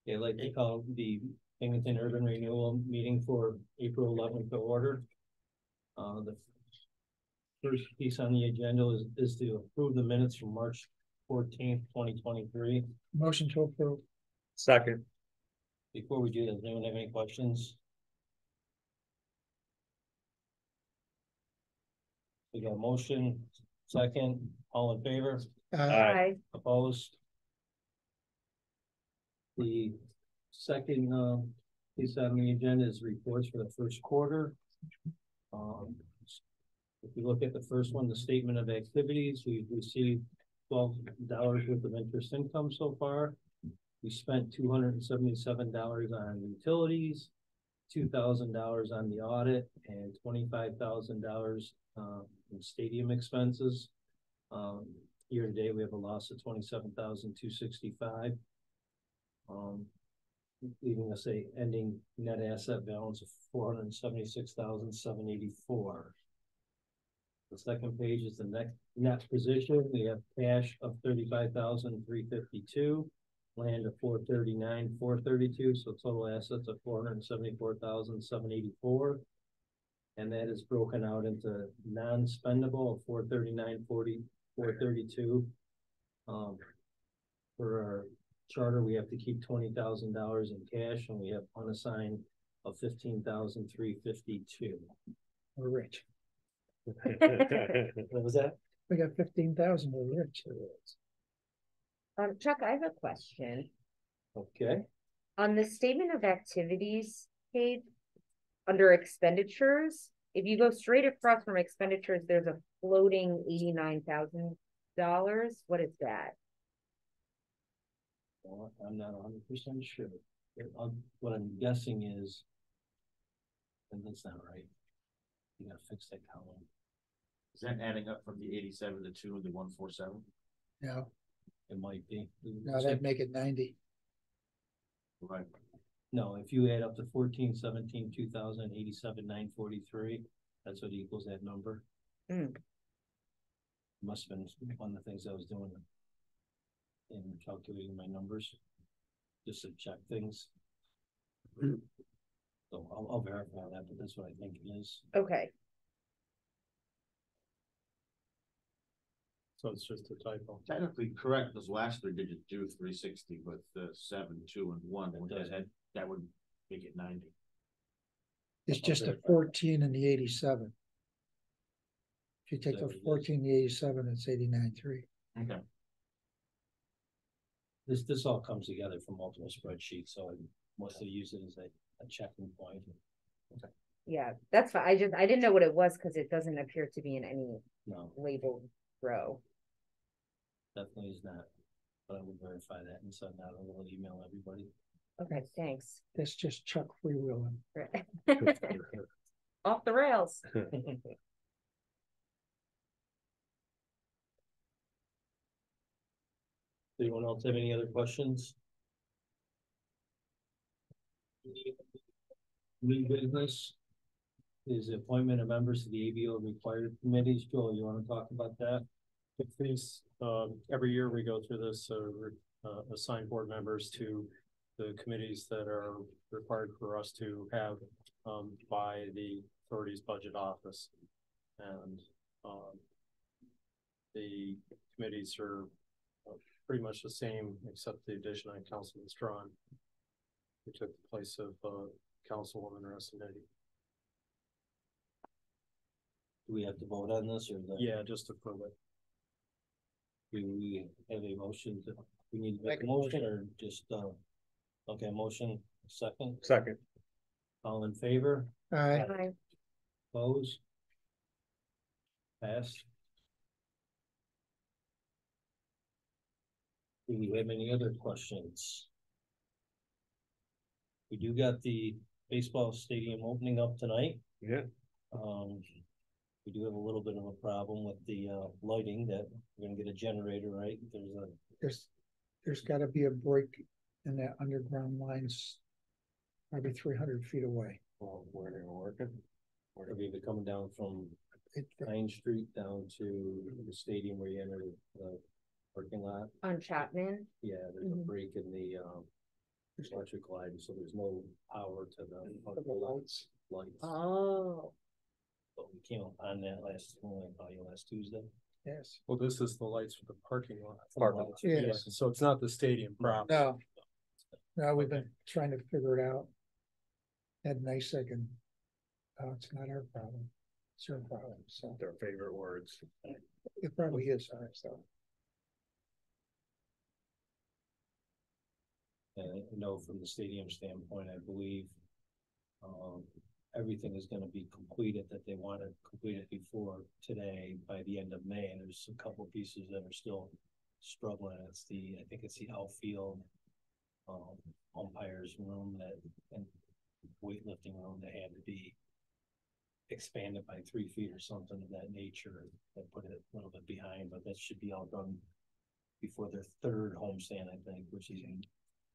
Okay, I'd like to call the Binghamton Urban Renewal meeting for April 11th to order. The first piece on the agenda is to approve the minutes from March 14th, 2023. Motion to approve. Second. Before we do that, does anyone have any questions? We got a motion, second, all in favor? Aye. Opposed? The second piece on the agenda is reports for the first quarter. If you look at the first one, the statement of activities, we've received $12 worth of interest income so far. We spent $277 on utilities, $2,000 on the audit, and $25,000 in stadium expenses. Year to date, we have a loss of $27,265. Leaving us a ending net asset balance of $476,784. The second page is the net position. We have cash of $35,352, land of $439,432, so total assets of $474,784, and that is broken out into non-spendable of $439,432. For our charter, we have to keep $20,000 in cash, and we have unassigned of $15,352. We're rich. What was that? We got 15,000. We're rich. Chuck, I have a question. Okay. On the statement of activities page, under expenditures, if you go straight across from expenditures, there's a floating $89,000. What is that? Well, I'm not 100% sure. What I'm guessing is, and that's not right. You gotta fix that column. Is that adding up from the 87 to 2 and the 147? No, It might be. no, that'd make it 90. Right. No, if you add up to 14, 17, 2000, 87, 943, that's what equals that number. Must have been one of the things I was doing in calculating my numbers, just to check things. So I'll verify that, but that's what I think it is. Okay. So it's just a typo. Technically correct, those last three digits do 360, but the 7, 2, and 1, that would make it 90. It's just a 14 and the 87. If you take the 14, the 87, it's 89.3. Okay. This all comes together from multiple spreadsheets, so I mostly use it as a checking point. Okay. Yeah, that's fine. I didn't know what it was because it doesn't appear to be in any labeled row. Definitely is not, but I will verify that and send out a little email to everybody. Okay, thanks. That's just Chuck freewheeling. Off the rails. Anyone else have any other questions? New business is the appointment of members to the ABO required committees. Joel, you want to talk about that? Please, every year we go through this, assign board members to the committees that are required for us to have by the authority's budget office. And the committees are pretty much the same, except the addition of Councilman Strawn, who took the place of Councilwoman Russonetti. Do we have to vote on this, or yeah, just to prove it? Do we have a motion? We need to make a motion, or just okay, motion second. All in favor? Aye. Bye. Opposed? Passed. Do we have any other questions? We do got the baseball stadium opening up tonight. Yeah. We do have a little bit of a problem with the lighting, that we're gonna get a generator, right? There's got to be a break in that underground lines, probably 300 feet away. Well, where they're working, or be it coming down from 9th Street down to the stadium where you enter the parking lot On Chapman. Yeah, there's a break in There's electric lighting, so there's no power to the lights. lights. Oh, But we came up on that last Tuesday. Yes. Well, this is the lights for the parking lot. Parking lot. Yes. So it's not the stadium proper. No. No, we've been trying to figure it out. Ed Nysick and, it's not our problem. It's your problem, so Their favorite words. it probably is ours, though. And I know from the stadium standpoint, I believe, everything is gonna be completed that they want to complete it before today by the end of May. And there's a couple of pieces that are still struggling. I think it's the outfield, umpires room and weightlifting room that had to be expanded by 3 feet or something of that nature. That put it a little bit behind, but that should be all done before their third homestand, I think, which is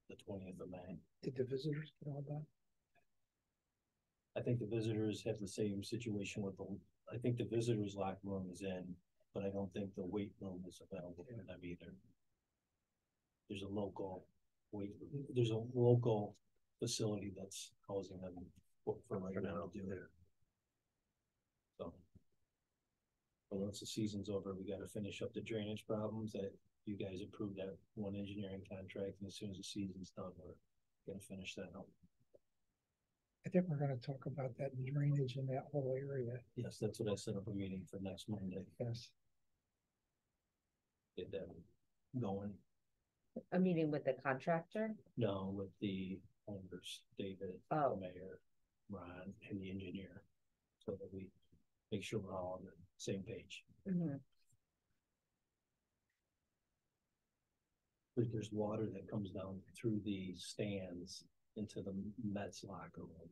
the 20th of May. Did the visitors get all done? I think the visitors have the same situation with I think the visitors locker room is in, but I don't think the weight room is available for them either. There's a local facility that's causing them for right now to do it. So. But once the season's over, we gotta finish up the drainage problems that you guys approved that one engineering contract, and as soon as the season's done, we're gonna finish that up. I think we're gonna talk about that drainage in that whole area. Yes, that's what I set up a meeting for next Monday, Yes. get that going. a meeting with the contractor? No, with the owners, David, the Oh. mayor, Ron, and the engineer, so that we make sure we're all on the same page. Mhm. There's water that comes down through the stands into the Mets locker room.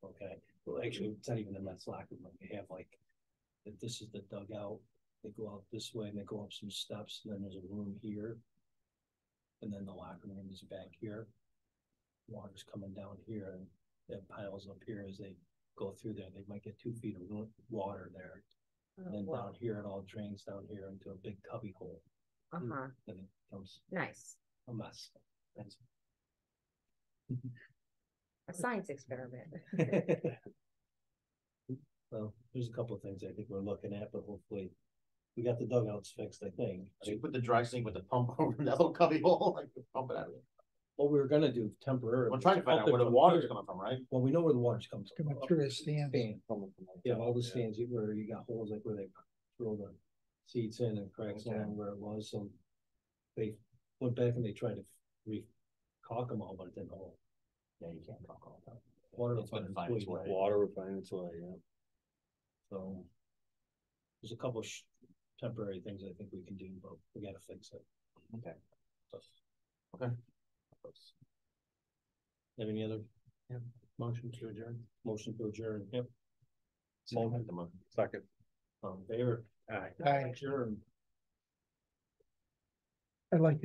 Okay, well, actually, it's not even the Mets locker room. They have like, this is the dugout. They go out this way and they go up some steps, and then there's a room here. And then the locker room is back here. Water's coming down here and it piles up here as they go through there. They might get 2 feet of water there. And then down here, it all drains down here into a big cubby hole. Uh-huh, And it becomes nice. a mess. That's A science experiment. Well, there's a couple of things I think we're looking at, but hopefully we got the dugouts fixed, I think. So you put the dry sink with the pump over in that little cubby hole, like pump it out of it. What we were gonna do temporarily. I'm trying to find out where the water's coming from, right? Well, we know where the water's coming from. Coming through the stands. Yeah, all the stands where you got holes like where they throw the seats in and cracks along where it was, so they went back and they tried to caulk them all, but it didn't hold. Yeah, you can't talk all the time. Water It's gonna find its way. Water will find its way, yeah. So there's a couple temporary things I think we can do, but we gotta fix it. Okay. So. Okay. Have any other? Yeah. Motion to adjourn. Motion to adjourn, yep. Second. Favor? Aye. Aye. Adjourn. I'd like